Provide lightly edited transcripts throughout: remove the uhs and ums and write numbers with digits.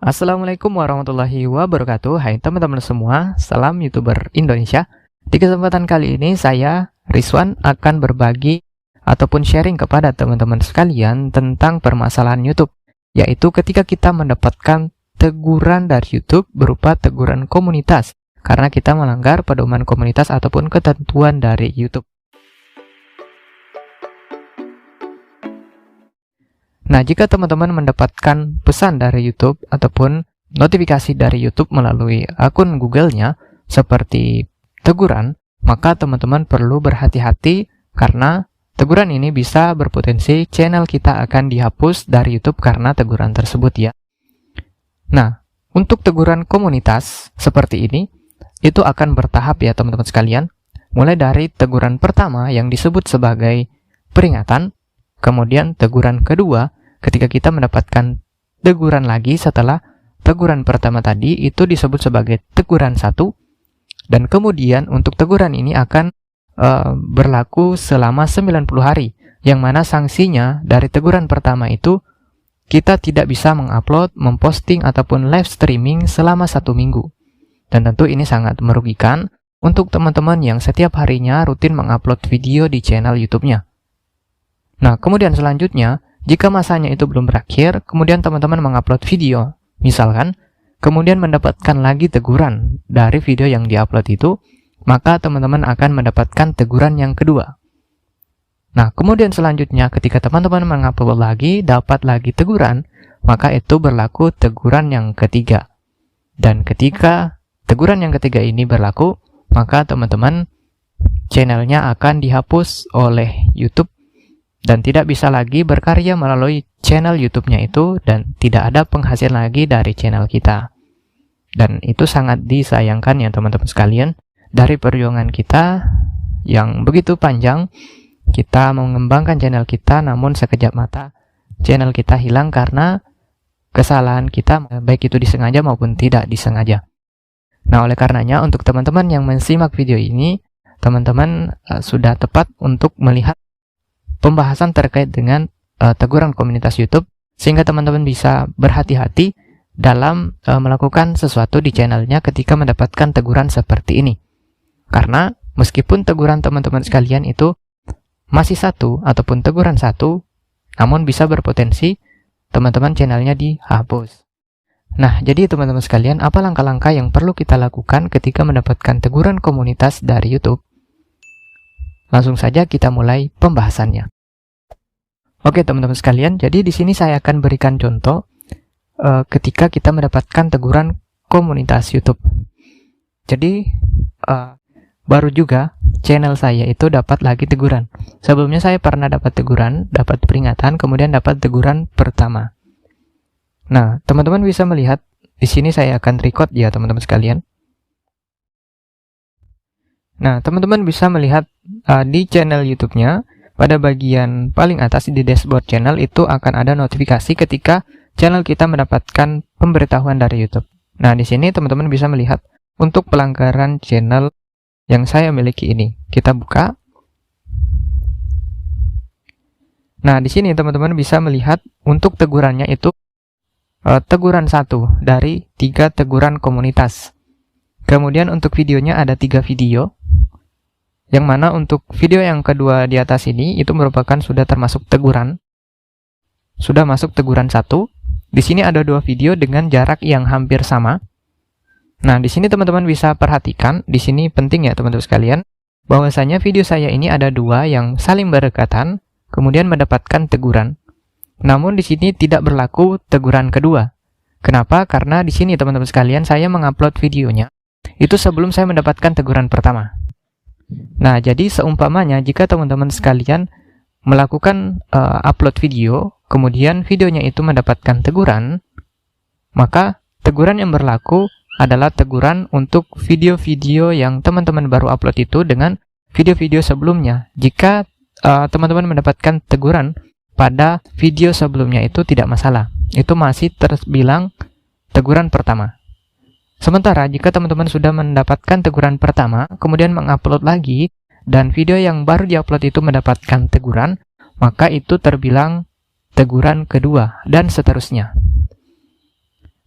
Assalamualaikum warahmatullahi wabarakatuh. Hai teman-teman semua, salam YouTuber Indonesia. Di kesempatan kali ini saya, Rizwan, akan berbagi ataupun sharing kepada teman-teman sekalian tentang permasalahan YouTube, yaitu ketika kita mendapatkan teguran dari YouTube berupa teguran komunitas karena kita melanggar pedoman komunitas ataupun ketentuan dari YouTube. Nah, jika teman-teman mendapatkan pesan dari YouTube ataupun notifikasi dari YouTube melalui akun Google-nya seperti teguran, maka teman-teman perlu berhati-hati karena teguran ini bisa berpotensi channel kita akan dihapus dari YouTube karena teguran tersebut ya. Nah, untuk teguran komunitas seperti ini, itu akan bertahap ya teman-teman sekalian. Mulai dari teguran pertama yang disebut sebagai peringatan, kemudian teguran kedua, ketika kita mendapatkan teguran lagi setelah teguran pertama tadi, itu disebut sebagai teguran 1. Dan kemudian untuk teguran ini akan berlaku selama 90 hari. Yang mana sanksinya dari teguran pertama itu, kita tidak bisa mengupload, memposting, ataupun live streaming selama 1 minggu. Dan tentu ini sangat merugikan untuk teman-teman yang setiap harinya rutin mengupload video di channel YouTube-nya. Nah, kemudian selanjutnya, jika masanya itu belum berakhir, kemudian teman-teman mengupload video, misalkan, kemudian mendapatkan lagi teguran dari video yang diupload itu, maka teman-teman akan mendapatkan teguran yang kedua. Nah, kemudian selanjutnya ketika teman-teman mengupload lagi, dapat lagi teguran, maka itu berlaku teguran yang ketiga. Dan ketika teguran yang ketiga ini berlaku, maka teman-teman channelnya akan dihapus oleh YouTube dan tidak bisa lagi berkarya melalui channel YouTube-nya itu, dan tidak ada penghasilan lagi dari channel kita. Dan itu sangat disayangkan ya teman-teman sekalian, dari perjuangan kita yang begitu panjang, kita mengembangkan channel kita, namun sekejap mata channel kita hilang karena kesalahan kita, baik itu disengaja maupun tidak disengaja. Nah, oleh karenanya untuk teman-teman yang mensimak video ini, teman-teman sudah tepat untuk melihat pembahasan terkait dengan teguran komunitas YouTube, sehingga teman-teman bisa berhati-hati dalam melakukan sesuatu di channelnya ketika mendapatkan teguran seperti ini. Karena meskipun teguran teman-teman sekalian itu masih 1 ataupun teguran 1, namun bisa berpotensi teman-teman channelnya dihapus. Nah, jadi teman-teman sekalian, apa langkah-langkah yang perlu kita lakukan ketika mendapatkan teguran komunitas dari YouTube? Langsung saja kita mulai pembahasannya. Oke teman-teman sekalian, jadi di sini saya akan berikan contoh ketika kita mendapatkan teguran komunitas YouTube. Jadi baru juga channel saya itu dapat lagi teguran. Sebelumnya saya pernah dapat teguran, dapat peringatan, kemudian dapat teguran pertama. Nah, teman-teman bisa melihat di sini saya akan record ya teman-teman sekalian. Nah, teman-teman bisa melihat di channel YouTube-nya, pada bagian paling atas di dashboard channel itu akan ada notifikasi ketika channel kita mendapatkan pemberitahuan dari YouTube. Nah, di sini teman-teman bisa melihat untuk pelanggaran channel yang saya miliki ini. Kita buka. Nah, di sini teman-teman bisa melihat untuk tegurannya itu teguran 1 dari 3 teguran komunitas. Kemudian untuk videonya ada 3 video. Yang mana untuk video yang kedua di atas ini itu merupakan sudah termasuk teguran. Sudah masuk teguran 1. Di sini ada 2 video dengan jarak yang hampir sama. Nah, di sini teman-teman bisa perhatikan, di sini penting ya teman-teman sekalian, bahwasanya video saya ini ada 2 yang saling berdekatan, kemudian mendapatkan teguran. Namun di sini tidak berlaku teguran kedua. Kenapa? Karena di sini teman-teman sekalian saya mengupload videonya itu sebelum saya mendapatkan teguran pertama. Nah, jadi seumpamanya jika teman-teman sekalian melakukan upload video, kemudian videonya itu mendapatkan teguran, maka teguran yang berlaku adalah teguran untuk video-video yang teman-teman baru upload itu dengan video-video sebelumnya. Jika teman-teman mendapatkan teguran pada video sebelumnya itu tidak masalah. Itu masih terbilang teguran pertama. Sementara jika teman-teman sudah mendapatkan teguran pertama, kemudian mengupload lagi, dan video yang baru diupload itu mendapatkan teguran, maka itu terbilang teguran kedua, dan seterusnya.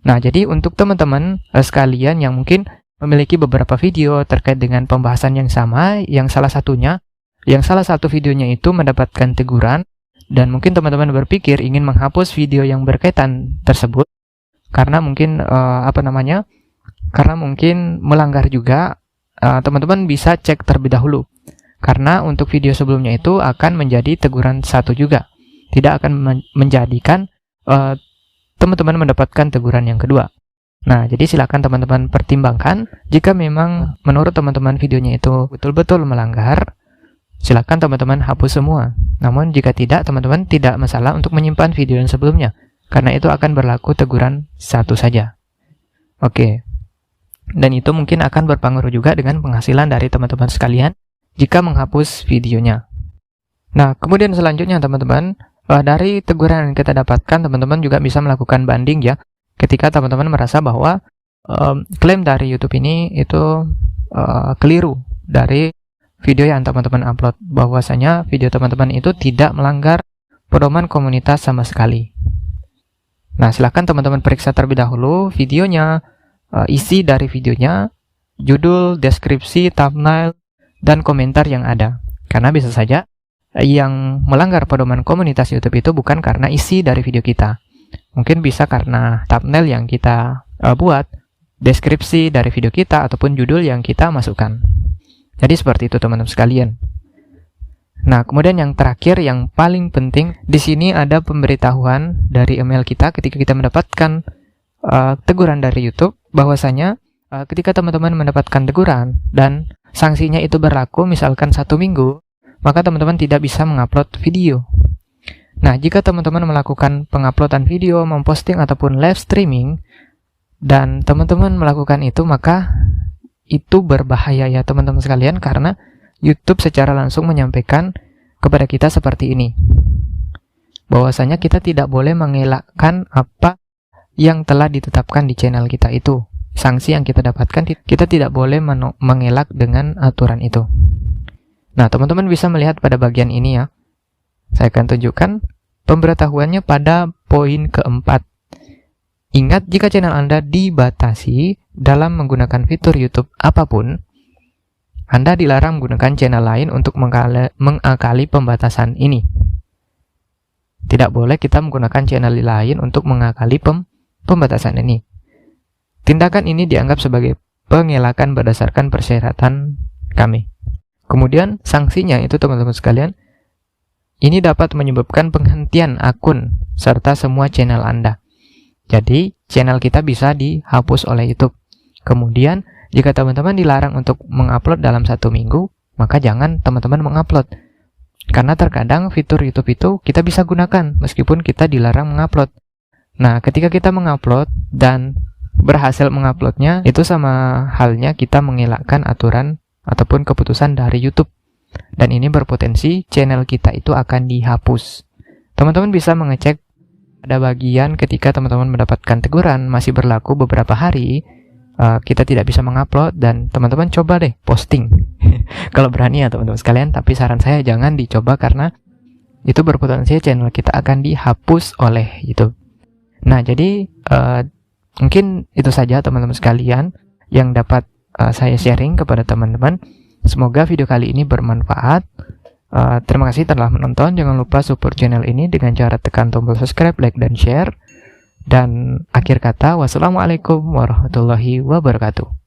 Nah, jadi untuk teman-teman sekalian yang mungkin memiliki beberapa video terkait dengan pembahasan yang sama, yang salah satu videonya itu mendapatkan teguran, dan mungkin teman-teman berpikir ingin menghapus video yang berkaitan tersebut, karena mungkin karena mungkin melanggar juga, teman-teman bisa cek terlebih dahulu. Karena untuk video sebelumnya itu akan menjadi teguran 1 juga, tidak akan menjadikan teman-teman mendapatkan teguran yang kedua. Nah, jadi silakan teman-teman pertimbangkan. Jika memang menurut teman-teman videonya itu betul-betul melanggar, silakan teman-teman hapus semua. Namun jika tidak, teman-teman tidak masalah untuk menyimpan video yang sebelumnya, karena itu akan berlaku teguran 1 saja. Oke. Dan itu mungkin akan berpengaruh juga dengan penghasilan dari teman-teman sekalian jika menghapus videonya. Nah, kemudian selanjutnya teman-teman, dari teguran yang kita dapatkan, teman-teman juga bisa melakukan banding ya. Ketika teman-teman merasa bahwa klaim dari YouTube ini itu keliru dari video yang teman-teman upload, bahwasanya video teman-teman itu tidak melanggar pedoman komunitas sama sekali. Nah, silakan teman-teman periksa terlebih dahulu videonya, isi dari videonya, judul, deskripsi, thumbnail, dan komentar yang ada. Karena bisa saja yang melanggar pedoman komunitas YouTube itu bukan karena isi dari video kita. Mungkin bisa karena thumbnail yang kita buat, deskripsi dari video kita, ataupun judul yang kita masukkan. Jadi seperti itu teman-teman sekalian. Nah, kemudian yang terakhir yang paling penting di sini ada pemberitahuan dari email kita ketika kita mendapatkan teguran dari YouTube, bahwasanya ketika teman-teman mendapatkan teguran dan sanksinya itu berlaku misalkan 1 minggu, maka teman-teman tidak bisa mengupload video. Nah, jika teman-teman melakukan penguploadan video, memposting ataupun live streaming, dan teman-teman melakukan itu, maka itu berbahaya ya teman-teman sekalian, karena YouTube secara langsung menyampaikan kepada kita seperti ini, bahwasanya kita tidak boleh mengelakkan apa yang telah ditetapkan di channel kita itu. Sanksi yang kita dapatkan, kita tidak boleh mengelak dengan aturan itu. Nah, teman-teman bisa melihat pada bagian ini ya. Saya akan tunjukkan pemberitahuannya pada poin keempat. Ingat, jika channel Anda dibatasi dalam menggunakan fitur YouTube apapun, Anda dilarang menggunakan channel lain untuk mengakali pembatasan ini. Tidak boleh kita menggunakan channel lain untuk mengakali pembatasan ini. Tindakan ini dianggap sebagai pengelakan berdasarkan persyaratan kami. Kemudian sanksinya itu teman-teman sekalian, ini dapat menyebabkan penghentian akun serta semua channel Anda. Jadi channel kita bisa dihapus oleh YouTube. Kemudian jika teman-teman dilarang untuk mengupload dalam 1 minggu, maka jangan teman-teman mengupload. Karena terkadang fitur YouTube itu kita bisa gunakan meskipun kita dilarang mengupload. Nah, ketika kita mengupload dan berhasil menguploadnya, itu sama halnya kita mengelakkan aturan ataupun keputusan dari YouTube. Dan ini berpotensi channel kita itu akan dihapus. Teman-teman bisa mengecek pada bagian ketika teman-teman mendapatkan teguran masih berlaku beberapa hari, kita tidak bisa mengupload, dan teman-teman coba deh posting. Kalau berani ya teman-teman sekalian, tapi saran saya jangan dicoba karena itu berpotensi channel kita akan dihapus oleh YouTube. Nah, jadi mungkin itu saja teman-teman sekalian yang dapat saya sharing kepada teman-teman. Semoga video kali ini bermanfaat. Terima kasih telah menonton. Jangan lupa support channel ini dengan cara tekan tombol subscribe, like, dan share. Dan akhir kata, wassalamualaikum warahmatullahi wabarakatuh.